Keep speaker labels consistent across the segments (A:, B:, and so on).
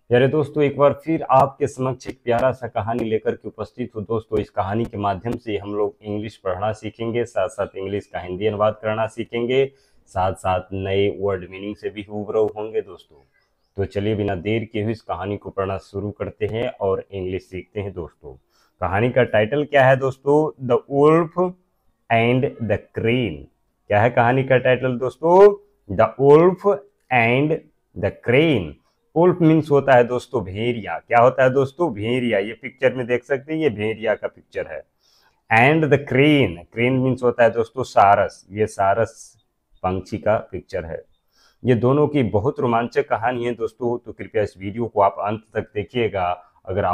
A: यारे दोस्तों, एक बार फिर आपके समक्ष एक प्यारा सा कहानी लेकर के उपस्थित हूँ। दोस्तों, इस कहानी के माध्यम से हम लोग इंग्लिश पढ़ना सीखेंगे, साथ साथ इंग्लिश का हिंदी अनुवाद करना सीखेंगे, साथ साथ नए वर्ड मीनिंग से भी रूबरू होंगे दोस्तों। तो चलिए बिना देर किए हुए इस कहानी को पढ़ना शुरू करते हैं और इंग्लिश सीखते हैं दोस्तों। कहानी का टाइटल क्या है दोस्तों? The wolf and the crane. क्या है कहानी का टाइटल दोस्तों? The wolf and the crane. Wolf means होता है दोस्तों भेड़िया। क्या होता है दोस्तों? भेड़िया। ये पिक्चर में देख सकते हैं, ये भेड़िया का पिक्चर है। And the crane, crane means होता है दोस्तों सारस। ये सारस पंछी का पिक्चर है। ये दोनों की बहुत रोमांचक कहानी है दोस्तों, तो कृपया इस वीडियो को आप अंत तक देखिएगा। अगर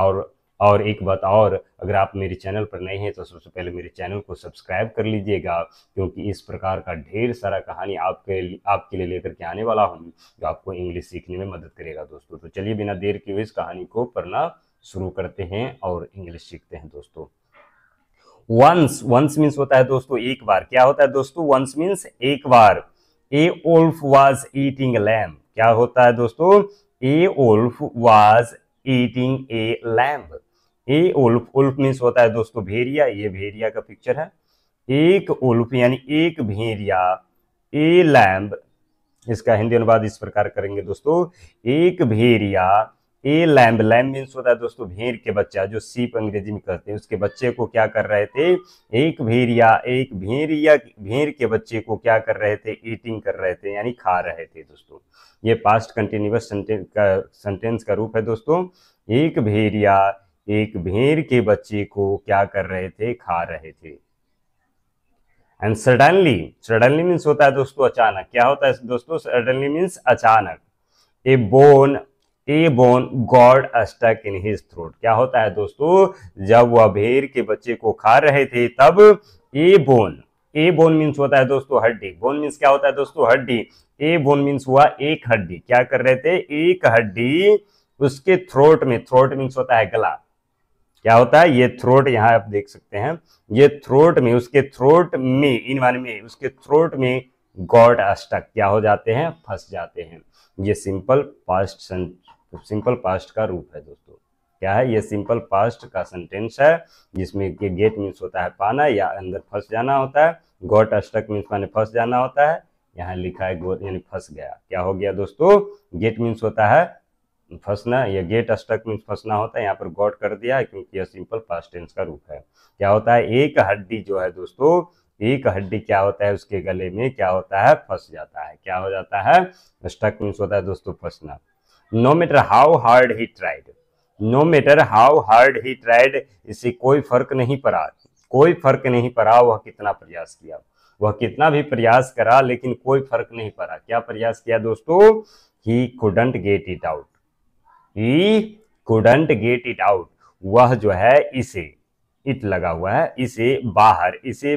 A: और एक बात और, अगर आप मेरे चैनल पर नए हैं तो सबसे पहले मेरे चैनल को सब्सक्राइब कर लीजिएगा, क्योंकि इस प्रकार का ढेर सारा कहानी आपके लिए लेकर के आने वाला हूँ, जो आपको इंग्लिश सीखने में मदद करेगा दोस्तों। तो चलिए बिना देर किए इस कहानी को पढ़ना शुरू करते हैं और इंग्लिश सीखते हैं दोस्तों। वंस, वंस मीन्स होता है दोस्तों एक बार। क्या होता है दोस्तों? वंस मीन्स एक बार। A wolf was eating lamb. क्या होता है दोस्तों? A wolf was eating a lamb. A wolf, wolf means होता है दोस्तों भेड़िया। ये भेड़िया का पिक्चर है। एक वुल्फ यानी एक भेड़िया, ए लैम्ब, इसका हिंदी अनुवाद इस प्रकार करेंगे दोस्तों। एक भेड़िया, ए लैम्ब, लैम्ब मीन्स होता है दोस्तों भेड़ के बच्चा, जो सीप अंग्रेजी में कहते हैं, उसके बच्चे को क्या कर रहे थे? एक भेड़ के बच्चे को क्या कर रहे थे? ईटिंग कर रहे थे, यानी खा रहे थे दोस्तों। ये पास्ट कंटिन्यूअस सेंटेंस का रूप है दोस्तों। एक भेड़िया एक भेड़ के बच्चे को क्या कर रहे थे? खा रहे थे। एंड सडनली, सडनली मीन्स होता है दोस्तों अचानक। क्या होता है दोस्तों? सडनली मीन्स अचानक। A bone got stuck in his throat. क्या होता है दोस्तों? जब वह भेड़ के बच्चे को खा रहे थे तब ए बोन मीन्स होता है दोस्तों हड्डी। बोन मीन्स क्या होता है दोस्तों? हड्डी। ए बोन मीन्स हुआ एक हड्डी। क्या कर रहे थे? एक हड्डी उसके थ्रोट में। थ्रोट मीन्स होता है गला। क्या होता है? ये थ्रोट, यहां आप देख सकते हैं, ये थ्रोट में, उसके थ्रोट में, इन माने में, उसके थ्रोट में गॉड स्टक, क्या हो जाते हैं? फंस जाते हैं। ये सिंपल पास्ट का रूप है दोस्तों। क्या है? ये सिंपल पास्ट का सेंटेंस है, जिसमें गेट मीन्स होता है पाना या अंदर फंस जाना होता है। गॉट स्टक मीन्स माने फंस जाना होता है। यहाँ लिखा है गो यानी फंस गया। क्या हो गया दोस्तों? गेट मीन्स होता है फंसना, या गेट स्टक मीन्स फंसना होता है। यहाँ पर गॉट कर दिया है क्योंकि यह सिंपल पास्ट टेंस का रूप है। क्या होता है? एक हड्डी जो है दोस्तों, एक हड्डी क्या होता है उसके गले में? क्या होता है? फंस जाता है। क्या हो जाता है? स्टक मीन्स होता है दोस्तों फंसना। No matter how hard he tried, no matter how hard he tried, इससे कोई फर्क नहीं पड़ा, कोई फर्क नहीं पड़ा वह कितना प्रयास किया। वह कितना भी प्रयास करा लेकिन कोई फर्क नहीं पड़ा। क्या प्रयास किया दोस्तों? He couldn't get it out, he couldn't get it out. वह जो है, इसे, इट लगा हुआ है, इसे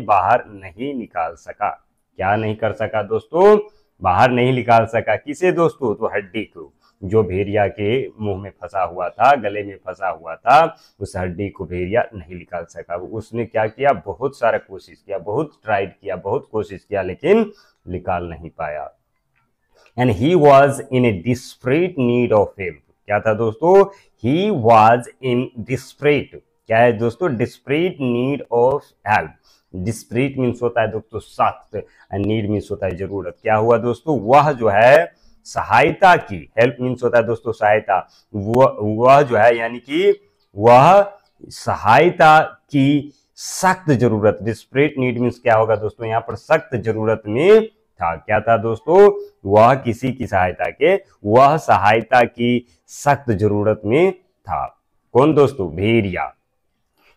A: बाहर नहीं निकाल सका। क्या नहीं कर सका दोस्तों? बाहर नहीं निकाल सका। किसे दोस्तों? तो हड्डी को, जो भेड़िया के मुंह में फंसा हुआ था, गले में फंसा हुआ था, उस हड्डी को भेड़िया नहीं निकाल सका। उसने क्या किया? बहुत सारा कोशिश किया, बहुत ट्राइड किया, बहुत कोशिश किया, लेकिन निकाल नहीं पाया। And he was in A desperate need of help. क्या था दोस्तों? ही वॉज इन डिस्परेट, क्या है दोस्तों? Desperate need of help. Desperate means होता है दोस्तों सख्त, एंड नीड मीन्स होता है जरूरत। क्या हुआ दोस्तों? वह जो है सहायता की, हेल्प मीन्स होता है दोस्तों सहायता, वह जो है यानी कि वह सहायता की सख्त जरूरत। डिस्परेट नीड मीन्स क्या होगा दोस्तों? यहाँ पर सख्त जरूरत में था। क्या था दोस्तों? वह किसी की सहायता के, वह सहायता की सख्त जरूरत में था। कौन दोस्तों? भेड़िया।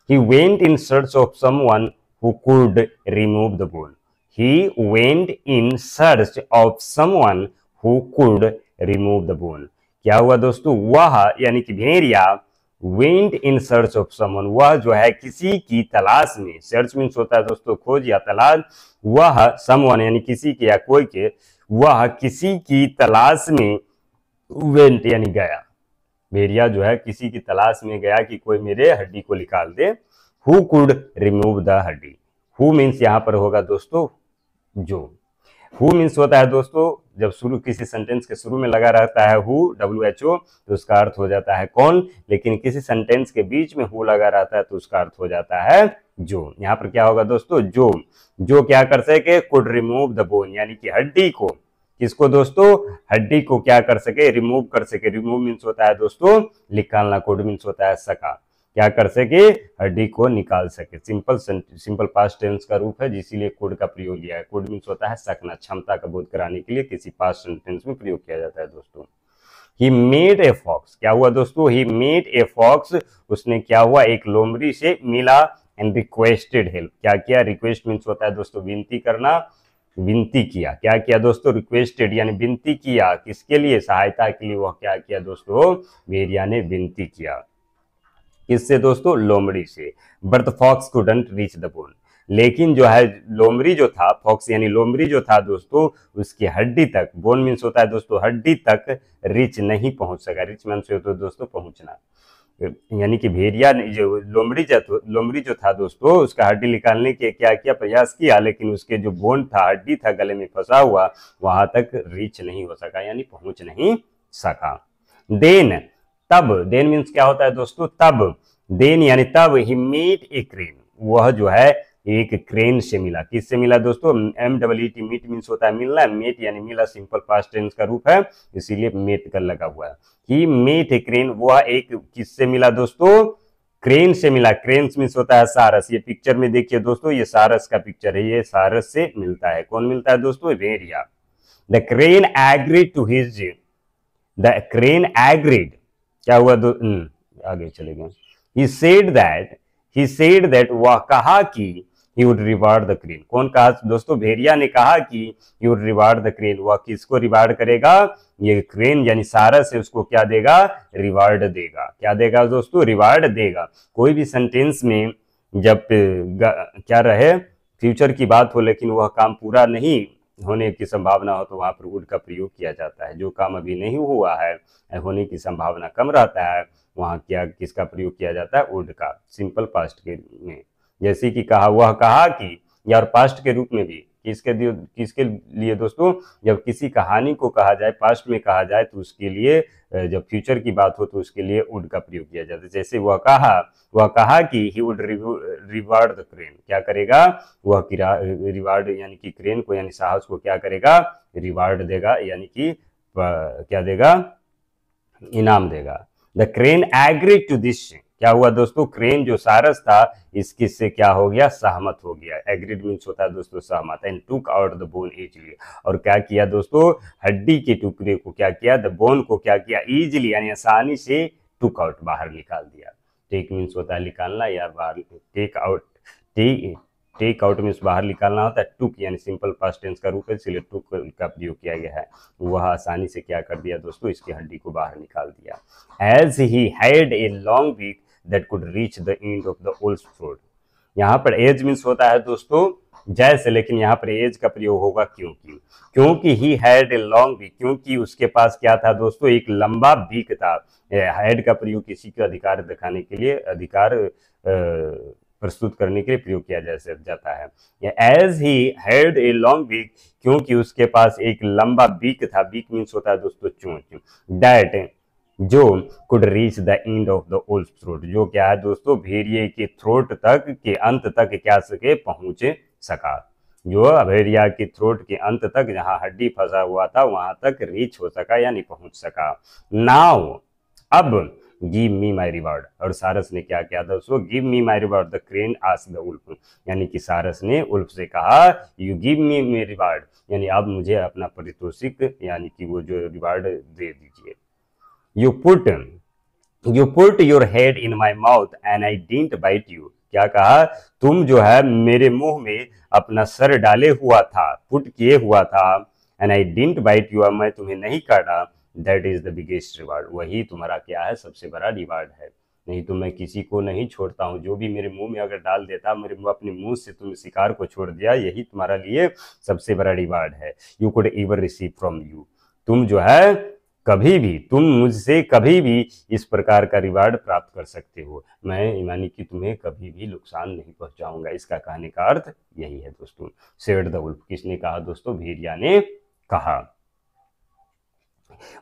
A: He went in search of someone who could remove the bone. He went in search of someone who could remove the bone. क्या हुआ दोस्तों? वह यानी कि भेड़िया went in search of someone, वह जो है किसी की तलाश में, search मीन्स होता है दोस्तों खोज या तलाश, वह someone यानी किसी के या कोई के, वह किसी की तलाश में went यानी गया। भेड़िया जो है किसी की तलाश में गया कि कोई मेरे हड्डी को निकाल दे। Who could remove the हड्डी, who मीन्स यहां पर होगा दोस्तों जो। हु मीन्स होता है दोस्तों, जब शुरू किसी सेंटेंस के शुरू में लगा रहता है हु, WHO, तो उसका अर्थ हो जाता है कौन। लेकिन किसी सेंटेंस के बीच में हु लगा रहता है तो उसका अर्थ हो जाता है जो। यहाँ पर क्या होगा दोस्तों, जो क्या कर सके, कुड रिमूव द बोन, यानी कि हड्डी को, किसको दोस्तों, हड्डी को क्या कर सके, रिमूव कर सके। रिमूव मीन्स होता है दोस्तों निकालना, कुड मीन्स होता है सका, क्या कर सके, हड्डी को निकाल सके। सिंपल पास्ट टेंस का रूप है, इसीलिए कुड का प्रयोग किया है। कुड मीन्स होता है सकना, क्षमता का बोध कराने के लिए किसी पास्ट टेंस में प्रयोग किया जाता है दोस्तों। ही मेड ए फॉक्स, क्या हुआ दोस्तों, ही मेड ए फॉक्स, उसने क्या हुआ, एक लोमड़ी से मिला, एंड रिक्वेस्टेड हेल्प, क्या किया, रिक्वेस्ट मीन्स होता है दोस्तों विनती करना, विनती किया, क्या किया दोस्तों, रिक्वेस्टेड यानी विनती किया, किसके लिए, सहायता के लिए। वह क्या किया दोस्तों, भेड़िया ने विनती किया, किससे दोस्तों, लोमड़ी से। But the fox couldn't reach the bone, लेकिन जो है लोमड़ी जो था, फॉक्स यानी लोमड़ी जो था दोस्तों, उसकी हड्डी तक, बोन मीन्स होता है दोस्तों हड्डी तक, रिच नहीं पहुंच सका। रिच मीन्स होता है दोस्तों पहुंचना, यानी कि भेड़िया ने जो लोमड़ी जो था दोस्तों, उसका हड्डी निकालने के क्या किया, प्रयास किया, लेकिन उसके जो बोन था, हड्डी था गले में फंसा हुआ, वहां तक रीच नहीं हो सका, यानी पहुंच नहीं सका। देन, तब, देन मीन्स क्या होता है दोस्तों, तब, देन यानी तब, ही मीट ए क्रेन, वह जो है एक क्रेन से मिला, किससे मिला दोस्तों, MEET, मीट मीन्स होता है मिलना, मेट यानी मिला, सिंपल पास्ट टेंस का रूप है, इसीलिए मेट कर लगा हुआ है। ही मेट ए क्रेन, वह एक किससे मिला दोस्तों, क्रेन से मिला। क्रेन मीन्स होता है सारस, ये पिक्चर में देखिए दोस्तों, ये सारस का पिक्चर है, ये सारस से मिलता है, कौन मिलता है दोस्तों, भेड़िया। The crane agreed to his, the crane agreed, क्या हुआ आगे चले गए। he said that, वह कहा कि he would reward the crane, कौन कहा दोस्तों, भेड़िया ने कहा कि he would reward the crane, वह किसको रिवार्ड करेगा, ये क्रेन यानी सारस है, उसको क्या देगा, रिवार्ड देगा, क्या देगा दोस्तों, रिवार्ड देगा। कोई भी सेंटेंस में जब क्या रहे, फ्यूचर की बात हो, लेकिन वह काम पूरा नहीं होने की संभावना हो, तो वहां पर वुड का प्रयोग किया जाता है। जो काम अभी नहीं हुआ है, होने की संभावना कम रहता है, वहां क्या, किसका प्रयोग किया जाता है, वुड का, सिंपल पास्ट के में। जैसे कि कहा, वह कहा कि, या और पास्ट के रूप में भी, किसके लिए दोस्तों, जब किसी कहानी को कहा जाए, पास्ट में कहा जाए, तो उसके लिए, जब फ्यूचर की बात हो तो उसके लिए वुड का प्रयोग किया जाता है। जैसे वह कहा कि he would reward the crane, क्या करेगा, वह रिवार्ड यानी कि क्रेन को, यानी साहस को क्या करेगा, रिवार्ड देगा, यानी कि क्या देगा, इनाम देगा। The crane agreed to this, क्या हुआ दोस्तों, क्रेन जो सारस था, इसके से क्या हो गया, सहमत हो गया। एग्रीड मीन्स होता है दोस्तों सहमत, and took out the bone easily, और क्या किया दोस्तों, हड्डी के टुकड़े को क्या किया, द बोन को क्या किया, इजीली यानी आसानी से, टुक आउट बाहर निकाल दिया। टेक मीन्स होता है निकालना या बाहर, टेक आउट मीन्स बाहर निकालना होता है। टुक यानी सिंपल पास्ट टेंस का रूप है, इसलिए टुक का प्रयोग किया गया है। वह आसानी से क्या कर दिया दोस्तों, इसकी हड्डी को बाहर निकाल दिया। As he had a long beak that could reach the end of the wolf's throat, यहाँ पर एज मीन्स होता है दोस्तों जैसे, लेकिन यहाँ पर एज का प्रयोग होगा क्योंकि he had a long beak, क्योंकि उसके पास क्या था दोस्तों, एक लंबा बीक था। हैड का प्रयोग किसी का अधिकार दिखाने के लिए, अधिकार प्रस्तुत करने के लिए प्रयोग किया जाता है। As he had a long beak, क्योंकि उसके पास एक लंबा बीक था। बीक मीन्स होता है दोस्तों चोंच। दैट, जो could reach the end of the wolf throat, जो क्या है दोस्तों, भेड़िए के थ्रोट तक, के अंत तक क्या सके, पहुंच सका। जो भेड़िया के थ्रोट के अंत तक, जहां हड्डी फंसा हुआ था, वहां तक रीच हो सका यानी पहुंच सका। नाउ, अब, गिव मी माई रिवार्ड, और सारस ने क्या किया दोस्तों, give me my reward the crane asked the wolf, यानी कि सारस ने उल्फ से कहा, you give me my reward, यानी आप मुझे अपना पारितोषिक, यानी कि वो जो रिवार्ड दे दीजिए। You put your head in my mouth and I didn't bite you, क्या कहा, तुम जो है मेरे मुंह में अपना सर डाले हुआ था, पुट किए हुआ था, and I didn't bite you, मैं तुम्हें नहीं काटा। That is the biggest reward, वही तुम्हारा क्या है, सबसे बड़ा रिवार्ड है। नहीं तो मैं किसी को नहीं छोड़ता हूँ, जो भी मेरे मुंह में अगर डाल देता, अपने मुंह से तुम शिकार को छोड़ दिया, यही तुम्हारा लिए सबसे बड़ा रिवार्ड है। You could ever receive from you, तुम जो है कभी भी तुम मुझसे कभी भी इस प्रकार का रिवार्ड प्राप्त कर सकते हो, मैं यानी कि तुम्हें कभी भी नुकसान नहीं पहुंचाऊंगा। इसका कहने का अर्थ यही है दोस्तों। सेड द वुल्फ किसने कहा दोस्तों? भेड़िया ने कहा।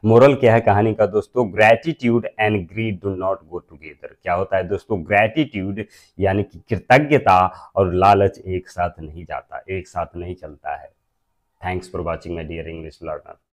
A: मोरल क्या है कहानी का दोस्तों? Gratitude and greed do not go together. क्या होता है दोस्तों? ग्रेटिट्यूड यानी कि कृतज्ञता और लालच एक साथ नहीं जाता, एक साथ नहीं चलता है। Thanks for watching my dear English learner.